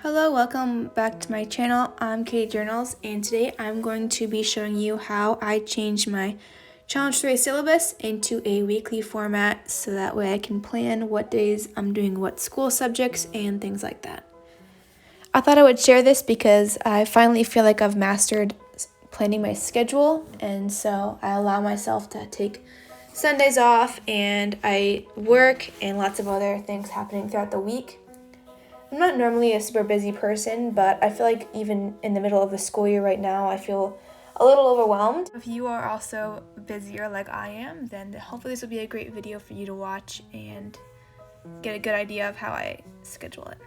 Hello, welcome back to my channel. I'm Katie Journals, and today I'm going to be showing you how I changed my Challenge 3 syllabus into a weekly format so that way I can plan what days I'm doing what school subjects and things like that. I thought I would share this because I finally feel like I've mastered planning my schedule, and so I allow myself to take Sundays off and I work and lots of other things happening throughout the week. I'm not normally a super busy person, but I feel like even in the middle of the school year right now, I feel a little overwhelmed. If you are also busier like I am, then hopefully this will be a great video for you to watch and get a good idea of how I schedule it.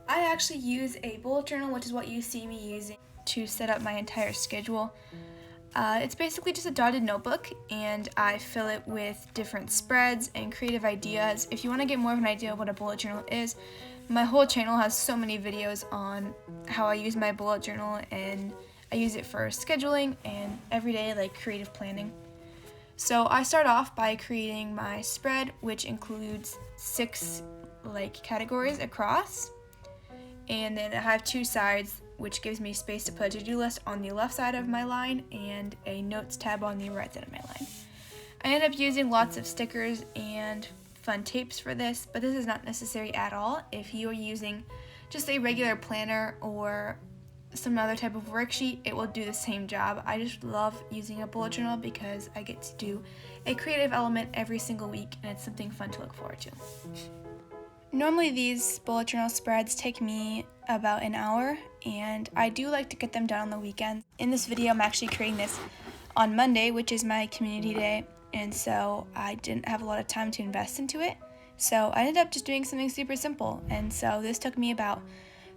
I actually use a bullet journal, which is what you see me using to set up my entire schedule. It's basically just a dotted notebook, and I fill it with different spreads and creative ideas. If you want to get more of an idea of what a bullet journal is, my whole channel has so many videos on how I use my bullet journal, and I use it for scheduling and everyday creative planning. So I start off by creating my spread, which includes 6 categories across, and then I have 2 sides, which gives me space to put a to-do list on the left side of my line and a notes tab on the right side of my line. I end up using lots of stickers and fun tapes for this, but this is not necessary at all if you are using just a regular planner or some other type of worksheet. It will do the same job. I just love using a bullet journal because I get to do a creative element every single week, and it's something fun to look forward to. Normally these bullet journal spreads take me about an hour, and I do like to get them done on the weekend. In this video, I'm actually creating this on Monday, which is my community day, and so I didn't have a lot of time to invest into it. So I ended up just doing something super simple, and so this took me about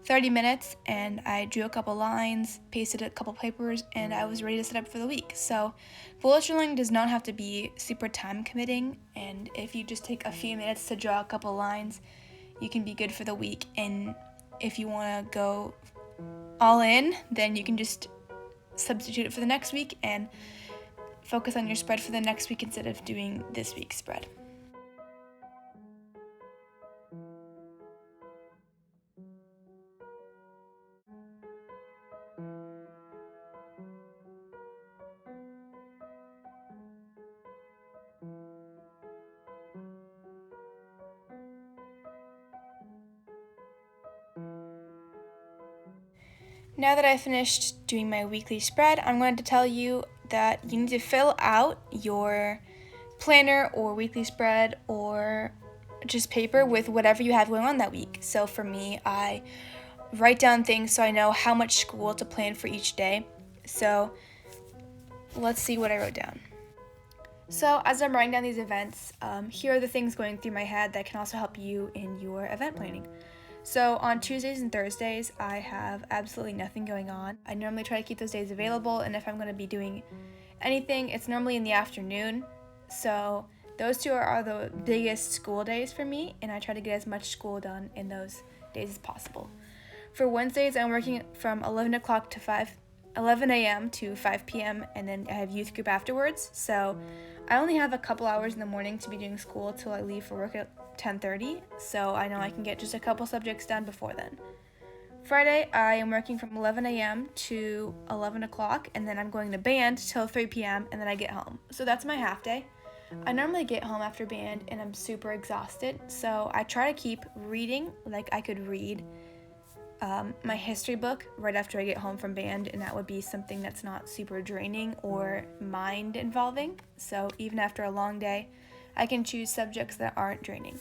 30 minutes, and I drew a couple lines, pasted a couple papers, and I was ready to set up for the week. So bullet journaling does not have to be super time committing, and if you just take a few minutes to draw a couple lines, you can be good for the week. And if you want to go all in, then you can just substitute it for the next week and focus on your spread for the next week instead of doing this week's spread. Now that I finished doing my weekly spread, I'm going to tell you that you need to fill out your planner or weekly spread or just paper with whatever you have going on that week. So for me, I write down things so I know how much school to plan for each day. So let's see what I wrote down. So as I'm writing down these events, here are the things going through my head that can also help you in your event planning. So on Tuesdays and Thursdays, I have absolutely nothing going on. I normally try to keep those days available, and if I'm going to be doing anything, it's normally in the afternoon. So those 2 are the biggest school days for me, and I try to get as much school done in those days as possible. For Wednesdays, I'm working from 11 a.m. to 5 p.m., and then I have youth group afterwards. So I only have a couple hours in the morning to be doing school till I leave for work at 10:30, so I know I can get just a couple subjects done before then. Friday, I am working from 11 a.m. to 11 o'clock, and then I'm going to band till 3 p.m., and then I get home. So that's my half day. I normally get home after band, and I'm super exhausted, so I try to keep reading like I could read my history book right after I get home from band, and that would be something that's not super draining or mind involving. So even after a long day, I can choose subjects that aren't draining.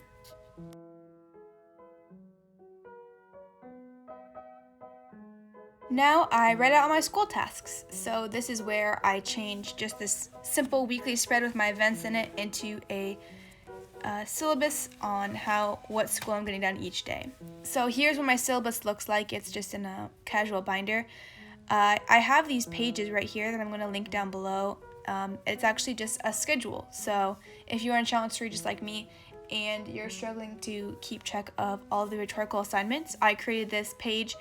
Now I write out my school tasks. So this is where I change just this simple weekly spread with my events in it into a syllabus on what school I'm getting done each day. So here's what my syllabus looks like. It's just in a casual binder. I have these pages right here that I'm going to link down below. It's actually just a schedule. So if you're in Challenge 3 just like me and you're struggling to keep track of all the rhetorical assignments, I created this page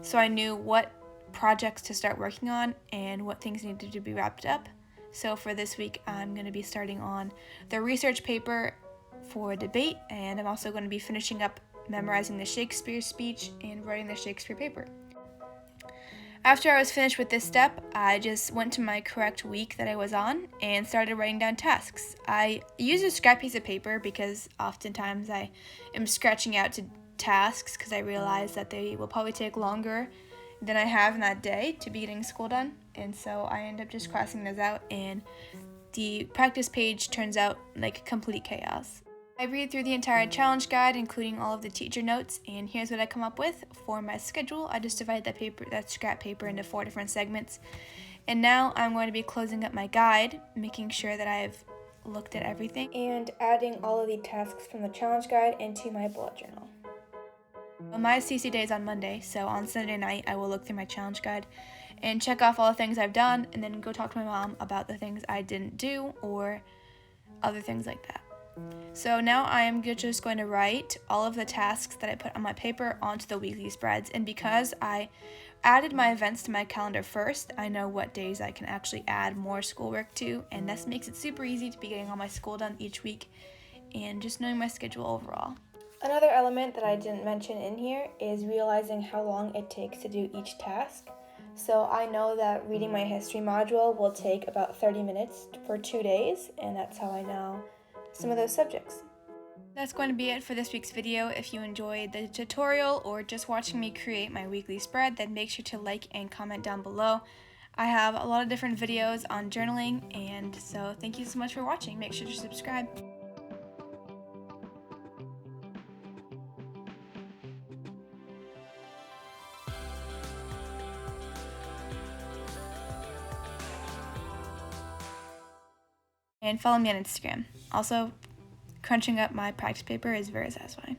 so I knew what projects to start working on and what things needed to be wrapped up. So for this week, I'm going to be starting on the research paper for debate, and I'm also going to be finishing up memorizing the Shakespeare speech and writing the Shakespeare paper. After I was finished with this step, I just went to my correct week that I was on and started writing down tasks. I use a scrap piece of paper because oftentimes I am scratching out to tasks because I realize that they will probably take longer than I have in that day to be getting school done, and so I end up just crossing those out, and the practice page turns out like complete chaos. I read through the entire challenge guide, including all of the teacher notes, and here's what I come up with for my schedule. I just divide that scrap paper into 4 different segments, and now I'm going to be closing up my guide, making sure that I've looked at everything, and adding all of the tasks from the challenge guide into my bullet journal. Well, my CC day is on Monday, so on Sunday night I will look through my challenge guide and check off all the things I've done, and then go talk to my mom about the things I didn't do or other things like that. So now I am just going to write all of the tasks that I put on my paper onto the weekly spreads, and because I added my events to my calendar first, I know what days I can actually add more schoolwork to, and this makes it super easy to be getting all my school done each week and just knowing my schedule overall. Another element that I didn't mention in here is realizing how long it takes to do each task. So I know that reading my history module will take about 30 minutes for 2 days, and that's how I know some of those subjects. That's going to be it for this week's video. If you enjoyed the tutorial or just watching me create my weekly spread, then make sure to like and comment down below. I have a lot of different videos on journaling, and so thank you so much for watching. Make sure to subscribe. And follow me on Instagram. Also, crunching up my practice paper is very satisfying.